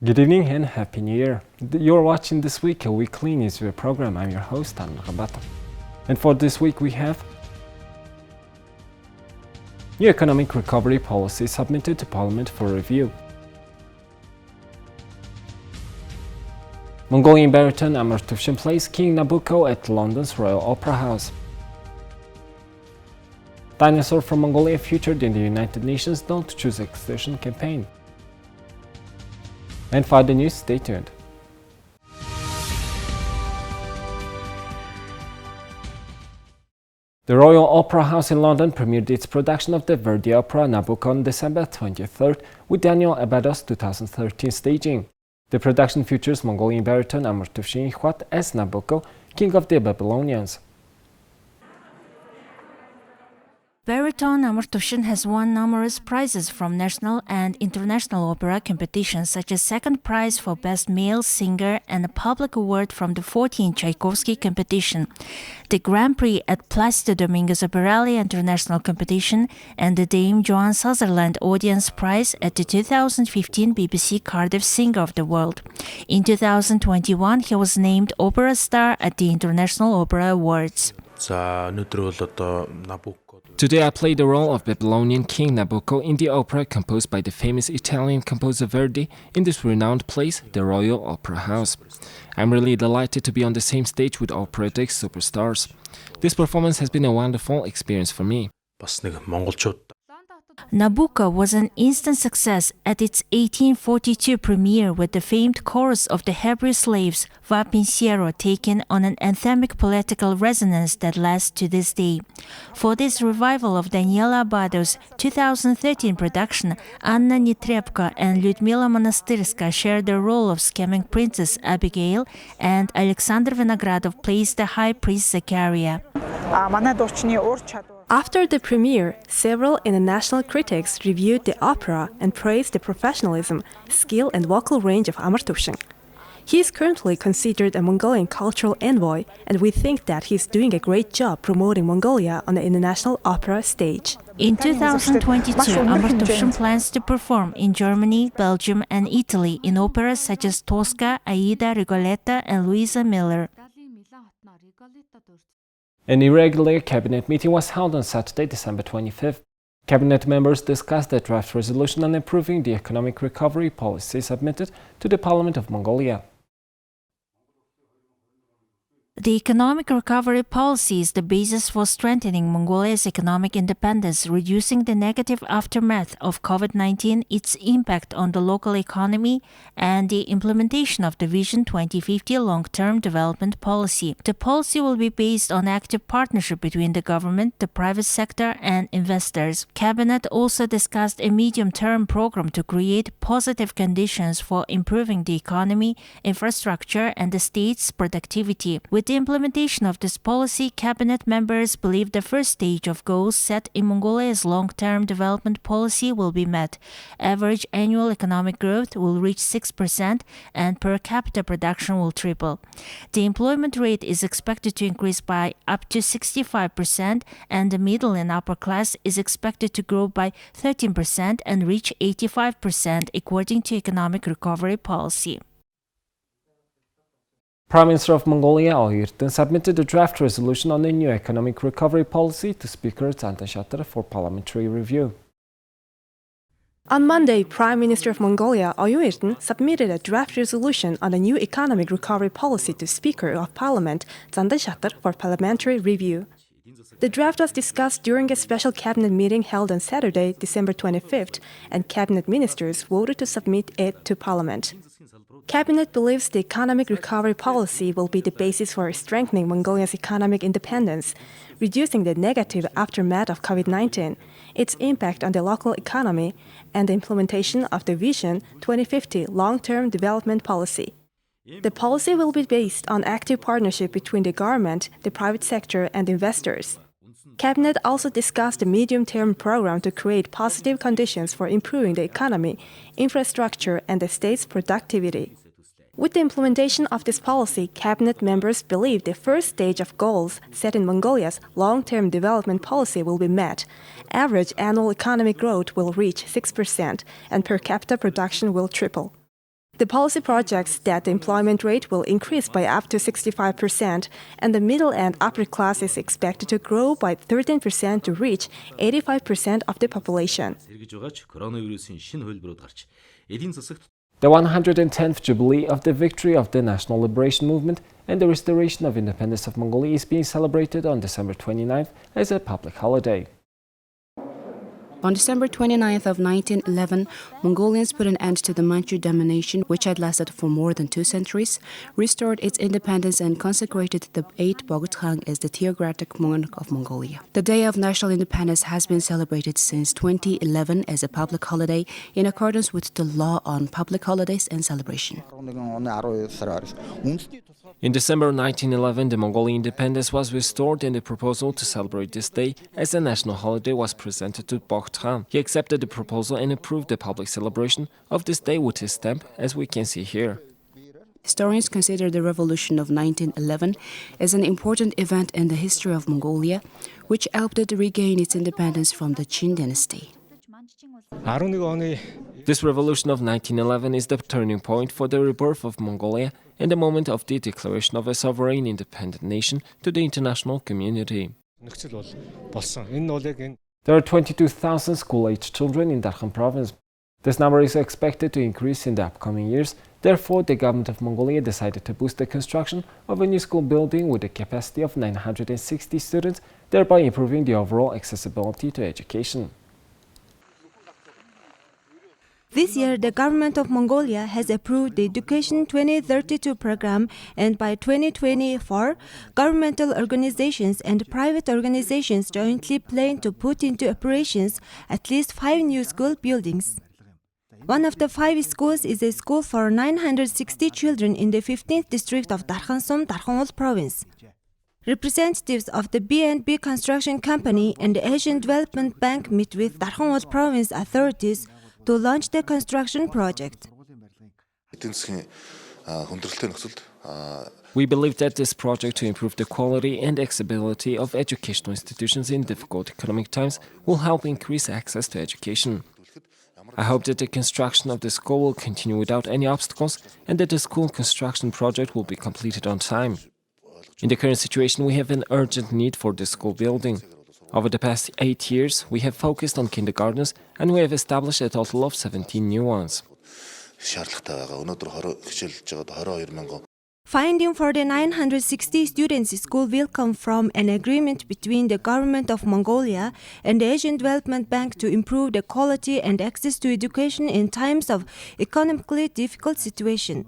Good evening and Happy New Year. You're watching This Week, a weekly news program. I'm your host, MNB. And for this week we have new economic recovery policy submitted to Parliament for review. Mongolian baritone E.Amartuvshin plays King Nabucco at London's Royal Opera House. Dinosaur from Mongolia featured in the United Nations Don't Choose Extinction campaign. And for the news, stay tuned. The Royal Opera House in London premiered its production of the Verdi opera Nabucco on December 23rd with Daniel Abados' 2013 staging. The production features Mongolian baritone E.Amartuvshin as Nabucco, king of the Babylonians. Baritone E.Amartuvshin has won numerous prizes from national and international opera competitions, such as second prize for Best Male Singer and a public award from the 14th Tchaikovsky competition, the Grand Prix at Placido Dominguez Operelli International Competition, and the Dame Joan Sutherland Audience Prize at the 2015 BBC Cardiff Singer of the World. In 2021, he was named Opera Star at the International Opera Awards. Today I play the role of Babylonian King Nabucco in the opera composed by the famous Italian composer Verdi in this renowned place, the Royal Opera House. I'm really delighted to be on the same stage with operatic superstars. This performance has been a wonderful experience for me. Nabucco was an instant success at its 1842 premiere with the famed chorus of the Hebrew slaves Va Pensiero taken on an anthemic political resonance that lasts to this day. For this revival of Daniela Abados' 2013 production, Anna Netrebko and Lyudmila Monastyrska share the role of scamming Princess Abigail, and Alexander Vinogradov plays the high priest Zachariah. After the premiere, several international critics reviewed the opera and praised the professionalism, skill and vocal range of E.Amartuvshin. He is currently considered a Mongolian cultural envoy, and we think that he is doing a great job promoting Mongolia on the international opera stage. In 2022, E.Amartuvshin plans to perform in Germany, Belgium and Italy in operas such as Tosca, Aida, Rigoletta and Louisa Miller. An irregular cabinet meeting was held on Saturday, December 25th. Cabinet members discussed the draft resolution on improving the economic recovery policy submitted to the Parliament of Mongolia. The economic recovery policy is the basis for strengthening Mongolia's economic independence, reducing the negative aftermath of COVID-19, its impact on the local economy, and the implementation of the Vision 2050 long-term development policy. The policy will be based on active partnership between the government, the private sector, and investors. Cabinet also discussed a medium-term program to create positive conditions for improving the economy, infrastructure, and the state's productivity. With the implementation of this policy, cabinet members believe the first stage of goals set in Mongolia's long-term development policy will be met. Average annual economic growth will reach 6% and per capita production will triple. The employment rate is expected to increase by up to 65%, and the middle and upper class is expected to grow by 13% and reach 85% according to economic recovery policy. Prime Minister of Mongolia, E.Amartuvshin, submitted a draft resolution on the new economic recovery policy to Speaker Untitled Chapter for parliamentary review. On Monday, Prime Minister of Mongolia, E.Amartuvshin, submitted a draft resolution on the new economic recovery policy to Speaker of Parliament Untitled Chapter for parliamentary review. The draft was discussed during a special cabinet meeting held on Saturday, December 25th, and cabinet ministers voted to submit it to Parliament. Cabinet believes the economic recovery policy will be the basis for strengthening Mongolia's economic independence, reducing the negative aftermath of COVID-19, its impact on the local economy, and the implementation of the Vision 2050 long-term development policy. The policy will be based on active partnership between the government, the private sector, and investors. Cabinet also discussed a medium-term program to create positive conditions for improving the economy, infrastructure, and the state's productivity. With the implementation of this policy, cabinet members believe the first stage of goals set in Mongolia's long-term development policy will be met. Average annual economic growth will reach 6% and per capita production will triple. The policy projects that the employment rate will increase by up to 65%, and the middle and upper class is expected to grow by 13% to reach 85% of the population. The 110th Jubilee of the victory of the National Liberation Movement and the restoration of independence of Mongolia is being celebrated on December 29th as a public holiday. On December 29th of 1911, Mongolians put an end to the Manchu domination, which had lasted for more than 2 centuries, restored its independence and consecrated the 8th Bogd as the theocratic monarch of Mongolia. The Day of National Independence has been celebrated since 2011 as a public holiday in accordance with the law on public holidays and celebration. In December 1911, the Mongolian independence was restored, and the proposal to celebrate this day as a national holiday was presented to Bogd Khan. He accepted the proposal and approved the public celebration of this day with his stamp, as we can see here. Historians consider the revolution of 1911 as an important event in the history of Mongolia, which helped it regain its independence from the Qin dynasty. This revolution of 1911 is the turning point for the rebirth of Mongolia and the moment of the declaration of a sovereign independent nation to the international community. There are 22,000 school-aged children in Darkhan province. This number is expected to increase in the upcoming years. Therefore, the government of Mongolia decided to boost the construction of a new school building with a capacity of 960 students, thereby improving the overall accessibility to education. This year, the government of Mongolia has approved the Education 2032 program, and by 2024, governmental organizations and private organizations jointly plan to put into operations at least 5 new school buildings. One of the 5 schools is a school for 960 children in the 15th district of Darkhan province. Representatives of the MNB Construction Company and the Asian Development Bank meet with Darkhan province authorities to launch the construction project. We believe that this project to improve the quality and accessibility of educational institutions in difficult economic times will help increase access to education. I hope that the construction of the school will continue without any obstacles and that the school construction project will be completed on time. In the current situation, we have an urgent need for the school building. Over the past 8 years, we have focused on kindergartens and we have established a total of 17 new ones. Funding for the 960 students school will come from an agreement between the government of Mongolia and the Asian Development Bank to improve the quality and access to education in times of economically difficult situation.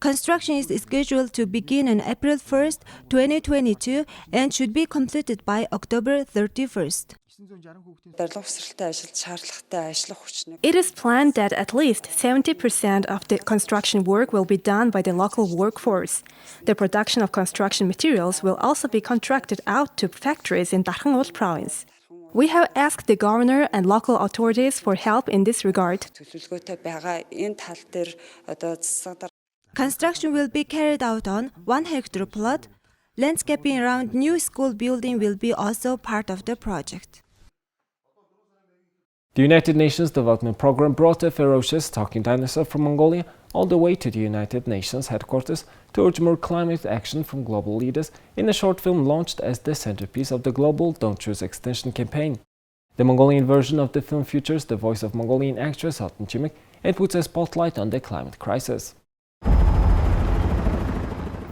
Construction is scheduled to begin on April 1st, 2022 and should be completed by October 31st. It is planned that at least 70% of the construction work will be done by the local workforce. The production of construction materials will also be contracted out to factories in Darkhan province. We have asked the governor and local authorities for help in this regard. Construction will be carried out on 1 hectare plot. Landscaping around new school building will be also part of the project. The United Nations Development Programme brought a ferocious talking dinosaur from Mongolia all the way to the United Nations headquarters to urge more climate action from global leaders in a short film launched as the centerpiece of the global Don't Choose Extinction campaign. The Mongolian version of the film features the voice of Mongolian actress Hatun Chimik and puts a spotlight on the climate crisis.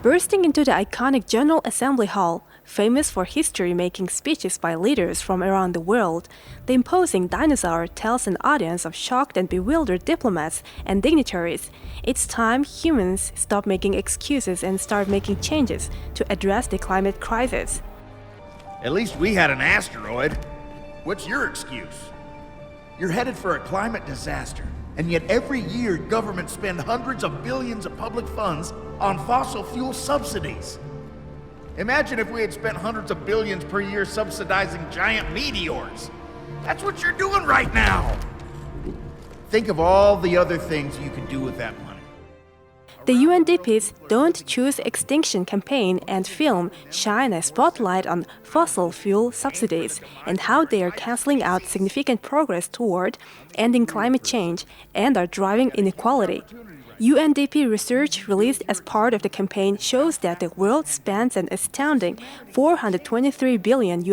Bursting into the iconic General Assembly Hall, famous for history-making speeches by leaders from around the world, the imposing dinosaur tells an audience of shocked and bewildered diplomats and dignitaries it's time humans stop making excuses and start making changes to address the climate crisis. At least we had an asteroid. What's your excuse? You're headed for a climate disaster, and yet every year governments spend hundreds of billions of public funds on fossil fuel subsidies. Imagine if we had spent hundreds of billions per year subsidizing giant meteors. That's what you're doing right now. Think of all the other things you could do with that money. The UNDP's Don't Choose Extinction campaign and film shine a spotlight on fossil fuel subsidies and how they are canceling out significant progress toward ending climate change and are driving inequality. UNDP research released as part of the campaign shows that the world spends an astounding $423 billion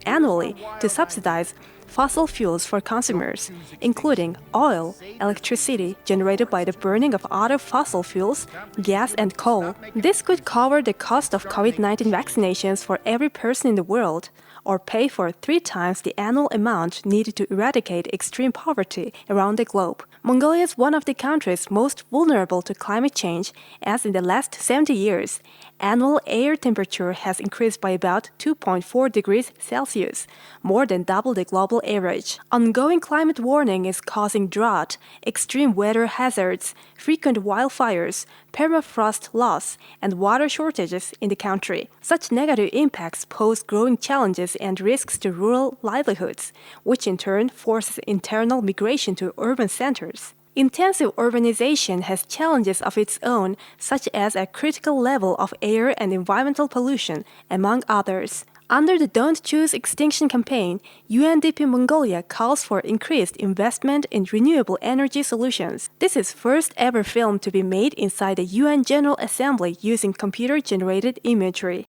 annually to subsidize fossil fuels for consumers, including oil, electricity generated by the burning of other fossil fuels, gas and coal. This could cover the cost of COVID-19 vaccinations for every person in the world, or pay for 3 times the annual amount needed to eradicate extreme poverty around the globe. Mongolia is one of the countries most vulnerable to climate change, as in the last 70 years, annual air temperature has increased by about 2.4 degrees Celsius, more than double the global average. Ongoing climate warming is causing drought, extreme weather hazards, frequent wildfires, permafrost loss, and water shortages in the country. Such negative impacts pose growing challenges and risks to rural livelihoods, which in turn forces internal migration to urban centers. Intensive urbanization has challenges of its own, such as a critical level of air and environmental pollution, among others. Under the Don't Choose Extinction campaign, UNDP Mongolia calls for increased investment in renewable energy solutions. This is first ever film to be made inside the UN General Assembly using computer-generated imagery.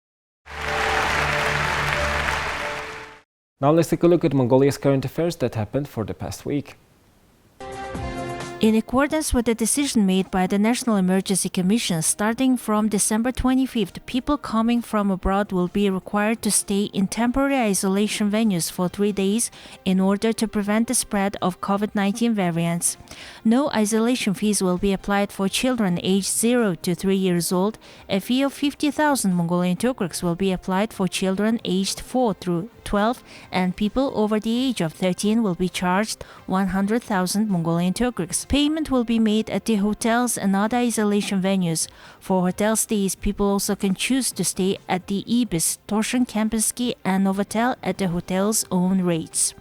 Now let's take a look at Mongolia's current affairs that happened for the past week. In accordance with the decision made by the National Emergency Commission, starting from December 25th, people coming from abroad will be required to stay in temporary isolation venues for 3 days in order to prevent the spread of COVID-19 variants. No isolation fees will be applied for children aged 0 to 3 years old. A fee of 50,000 Mongolian Turks will be applied for children aged 4 through 12, and people over the age of 13 will be charged 100,000 Mongolian Turks. Payment will be made at the hotels and other isolation venues. For hotel stays, people also can choose to stay at the Ibis, Torshan, Kempinski, and Novotel at the hotel's own rates.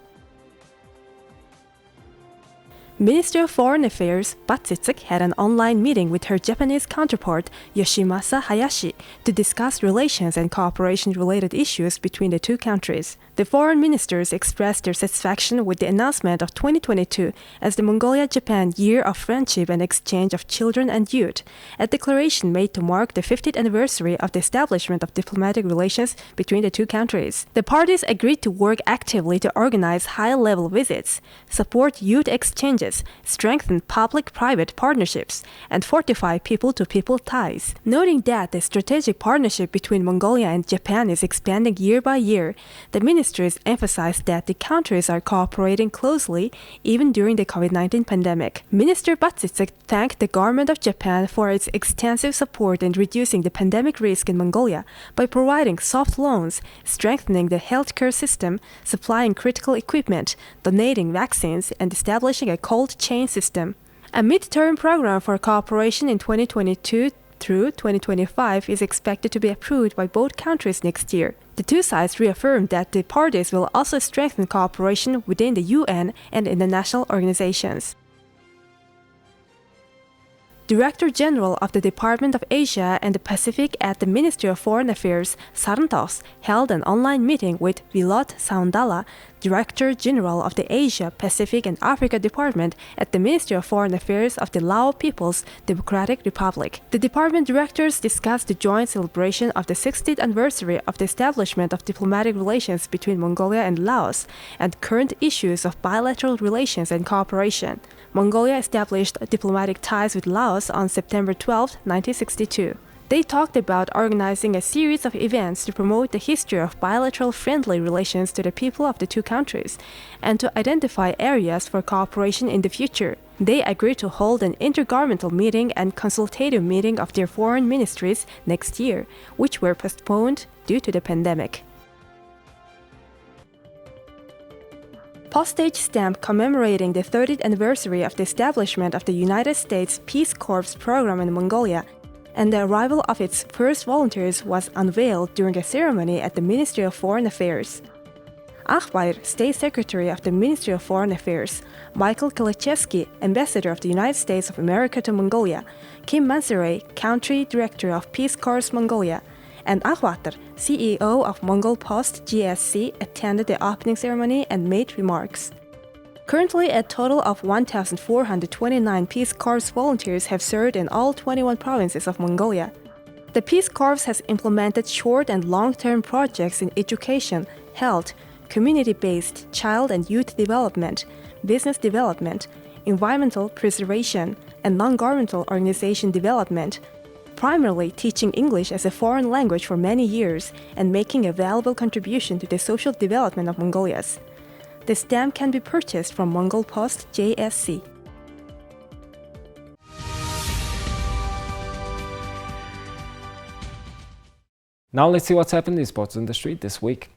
Minister of Foreign Affairs Batsitsik had an online meeting with her Japanese counterpart Yoshimasa Hayashi to discuss relations and cooperation-related issues between the two countries. The foreign ministers expressed their satisfaction with the announcement of 2022 as the Mongolia-Japan Year of Friendship and Exchange of Children and Youth, a declaration made to mark the 50th anniversary of the establishment of diplomatic relations between the two countries. The parties agreed to work actively to organize high-level visits, support youth exchanges, strengthen public-private partnerships, and fortify people-to-people ties. Noting that the strategic partnership between Mongolia and Japan is expanding year by year, the ministers emphasized that the countries are cooperating closely even during the COVID-19 pandemic. Minister Batsitsik thanked the government of Japan for its extensive support in reducing the pandemic risk in Mongolia by providing soft loans, strengthening the healthcare system, supplying critical equipment, donating vaccines, and establishing a cold chain system. A mid-term program for cooperation in 2022 through 2025 is expected to be approved by both countries next year. The two sides reaffirmed that the parties will also strengthen cooperation within the UN and international organizations. Director General of the Department of Asia and the Pacific at the Ministry of Foreign Affairs, Sarantos, held an online meeting with Vilot Saundala, Director General of the Asia, Pacific and Africa Department at the Ministry of Foreign Affairs of the Lao People's Democratic Republic. The department directors discussed the joint celebration of the 60th anniversary of the establishment of diplomatic relations between Mongolia and Laos and current issues of bilateral relations and cooperation. Mongolia established diplomatic ties with Laos on September 12, 1962. They talked about organizing a series of events to promote the history of bilateral friendly relations to the people of the two countries and to identify areas for cooperation in the future. They agreed to hold an intergovernmental meeting and consultative meeting of their foreign ministries next year, which were postponed due to the pandemic. Postage stamp commemorating the 30th anniversary of the establishment of the United States Peace Corps program in Mongolia and the arrival of its first volunteers was unveiled during a ceremony at the Ministry of Foreign Affairs. Akhbayr, State Secretary of the Ministry of Foreign Affairs, Michael Kalichevsky, Ambassador of the United States of America to Mongolia, Kim Mansaray, Country Director of Peace Corps Mongolia, and Akhbatar, CEO of Mongol Post GSC, attended the opening ceremony and made remarks. Currently, a total of 1,429 Peace Corps volunteers have served in all 21 provinces of Mongolia. The Peace Corps has implemented short and long-term projects in education, health, community-based child and youth development, business development, environmental preservation, and non-governmental organization development, primarily teaching English as a foreign language for many years and making a valuable contribution to the social development of Mongolia. The stamp can be purchased from Mongol Post JSC. Now let's see what's happened in the sports industry this week.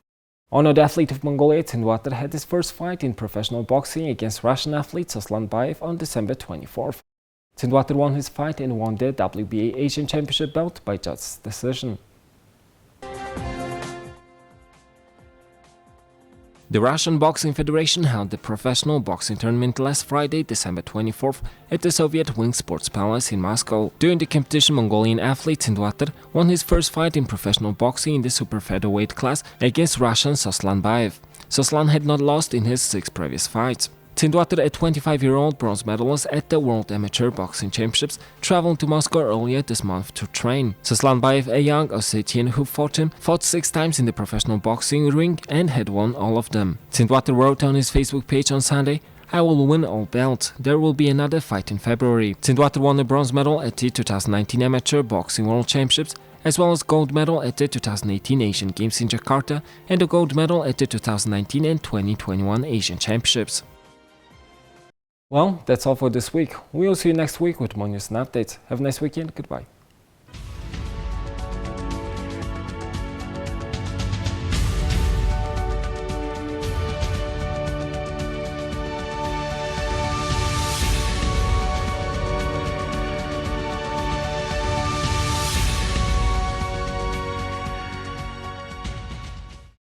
Honored athlete of Mongolia, E.TSENDBAATAR had his first fight in professional boxing against Russian athlete Soslanbayev on December 24th. E.TSENDBAATAR won his fight and won the WBA Asian Championship belt by judge's decision. The Russian Boxing Federation held the professional boxing tournament last Friday, December 24th, at the Soviet Wing Sports Palace in Moscow. During the competition, Mongolian athlete E.TSENDBAATAR won his first fight in professional boxing in the super featherweight class against Russian Soslanbayev. Soslan had not lost in his 6 previous fights. E.TSENDBAATAR, a 25-year-old bronze medalist at the World Amateur Boxing Championships, traveled to Moscow earlier this month to train. Soslanbayev, a young Ossetian who fought him, fought 6 times in the professional boxing ring and had won all of them. E.TSENDBAATAR wrote on his Facebook page on Sunday, "I will win all belts. There will be another fight in February." E.TSENDBAATAR won a bronze medal at the 2019 Amateur Boxing World Championships, as well as gold medal at the 2018 Asian Games in Jakarta and a gold medal at the 2019 and 2021 Asian Championships. Well, that's all for this week. We'll see you next week with more news and updates. Have a nice weekend. Goodbye.